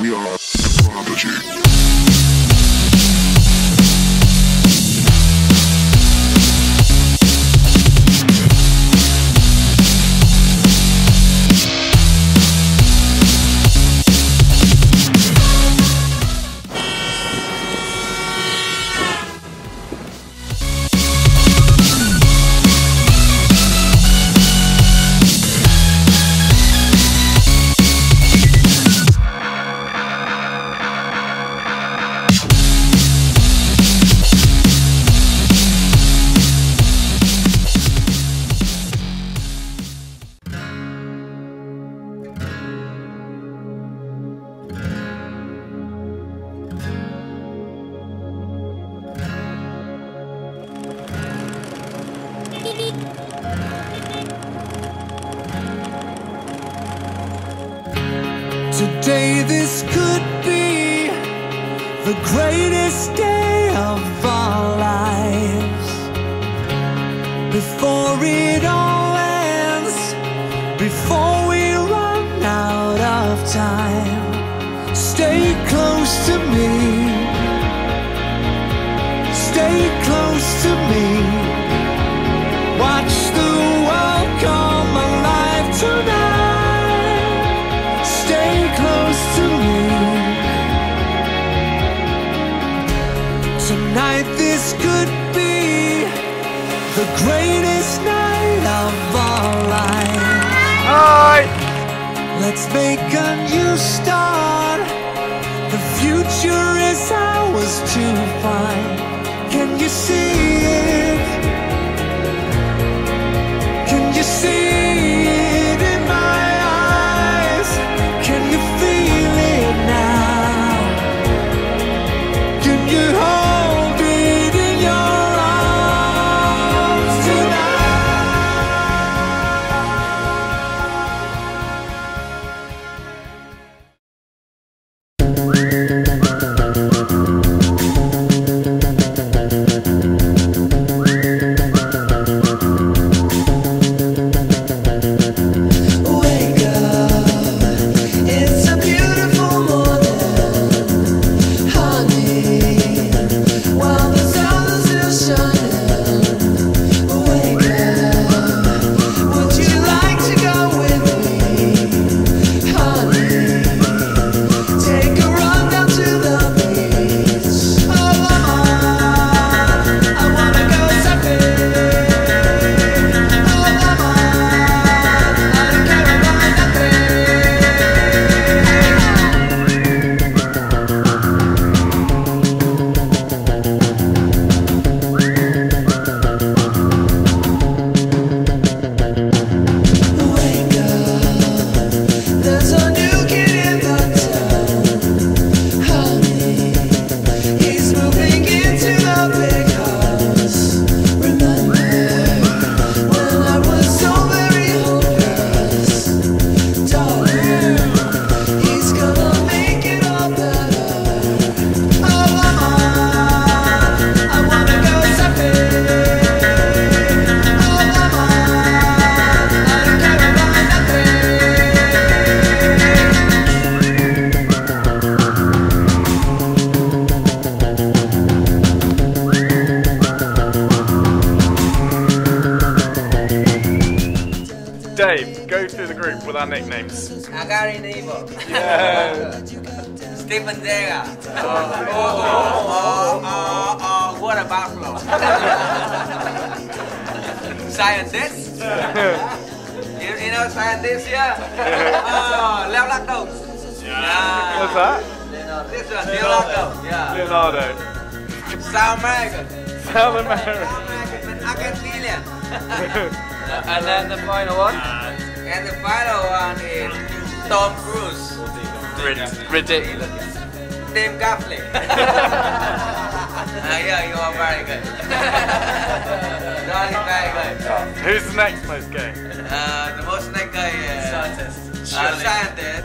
We are Prodigy. Today this could be the greatest day of our lives. Before it all ends, before we run out of time, stay close to me, stay close to me. Watch the world come alive tonight. Stay close to me. Tonight this could be the greatest night of our lives. Hi! Let's make a new start. The future is ours to find. Can you see it? Can you see it in my eyes? Can you feel it now? Can you hold it in your arms tonight? Dave, go through the group with our nicknames. Agari Neighbor. Yeah. Stephen Jagger. What about flow? Scientist. You know scientist here? Oh, Leonardo. Yeah. What's that? This one, Leonardo. Yeah. Leonardo. South America. South America. South America and Argentinian. And then the final one? And the final one is Tom Cruise. Ridiculous. Tim Gaffley. Yeah, you are very good. That is very good. Who's the next most gay? The most next guy is Scientist. scientist.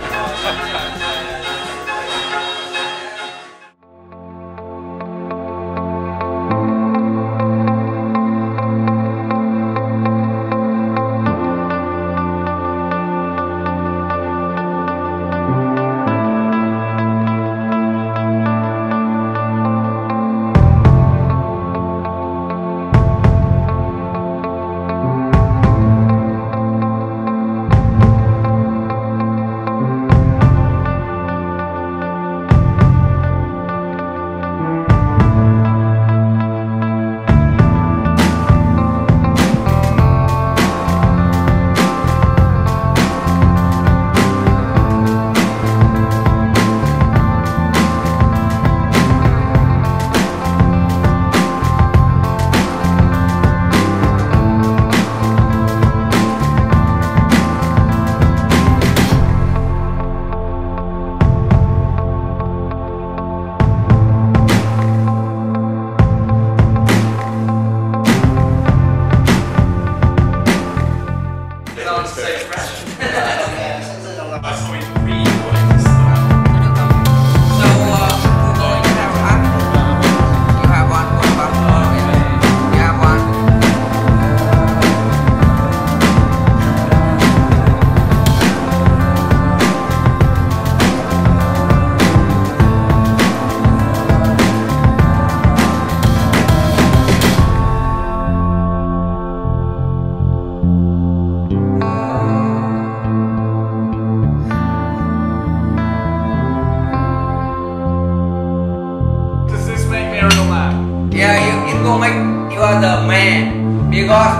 Yeah, you go make you are the man because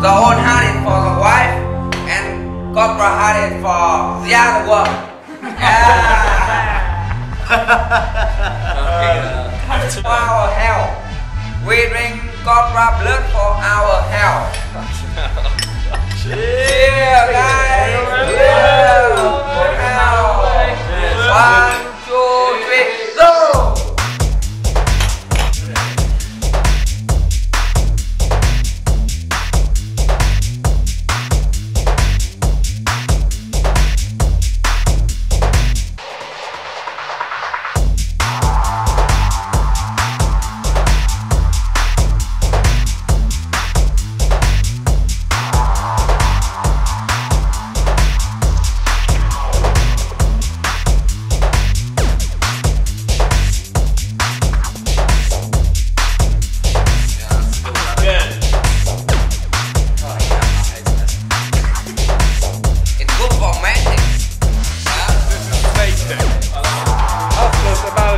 the own heart is for the wife and corporate heart is for the other one. For our health, we drink corporate blood for our health. Yeah, guys. Yeah. 1, 2, 3, go.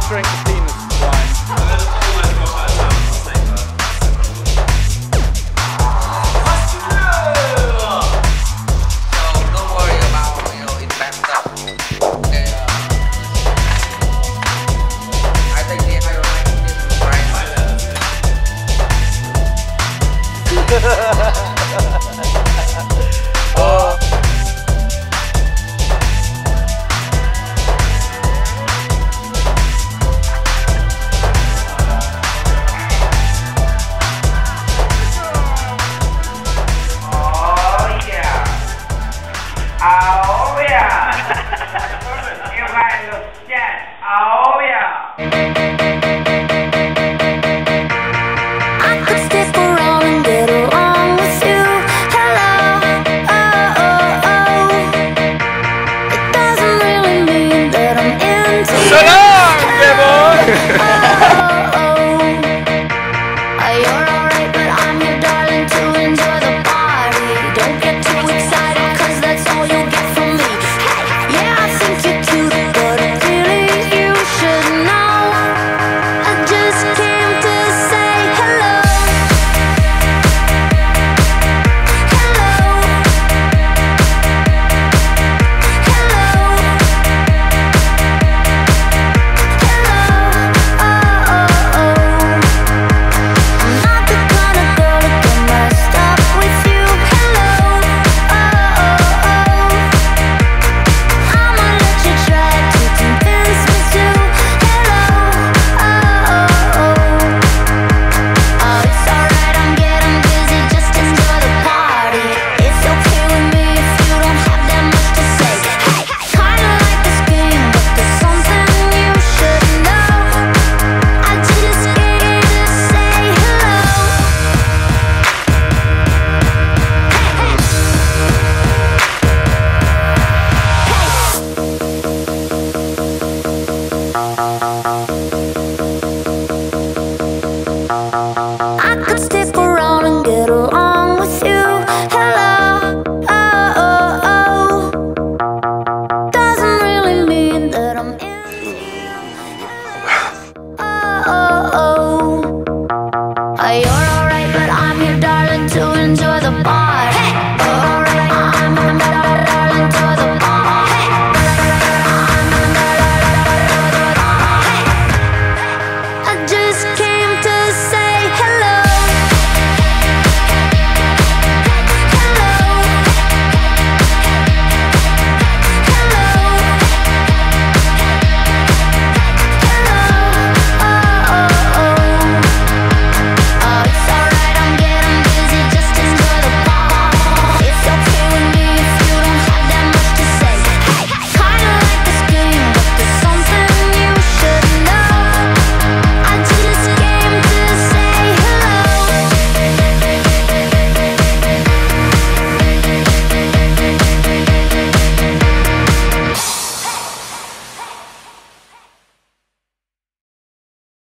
Drink the penis wine. So don't worry about it's bad stuff. I think the hydrolyte is right.